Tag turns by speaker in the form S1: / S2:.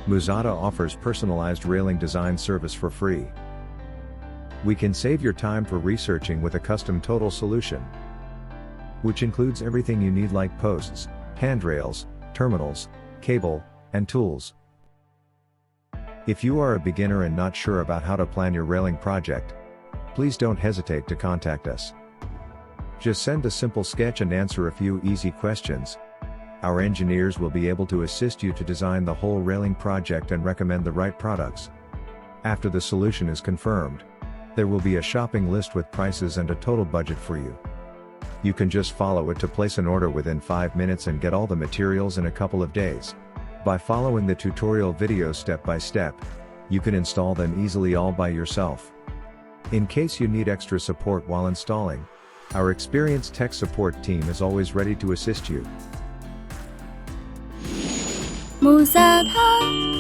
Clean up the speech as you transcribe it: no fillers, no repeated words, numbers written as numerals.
S1: Muzata offers personalized railing design service for free. We can save your time for researching with a custom total solution, which includes everything you need like posts, handrails, terminals, cable, and tools. If you are a beginner and not sure about how to plan your railing project, please don't hesitate to contact us. Just send a simple sketch and answer a few easy questions. Our engineers will be able to assist you to design the whole railing project and recommend the right products. After the solution is confirmed, there will be a shopping list with prices and a total budget for you. You can just follow it to place an order within 5 minutes and get all the materials in a couple of days. By following the tutorial video step by step, you can install them easily all by yourself. In case you need extra support while installing, our experienced tech support team is always ready to assist you.
S2: Muzata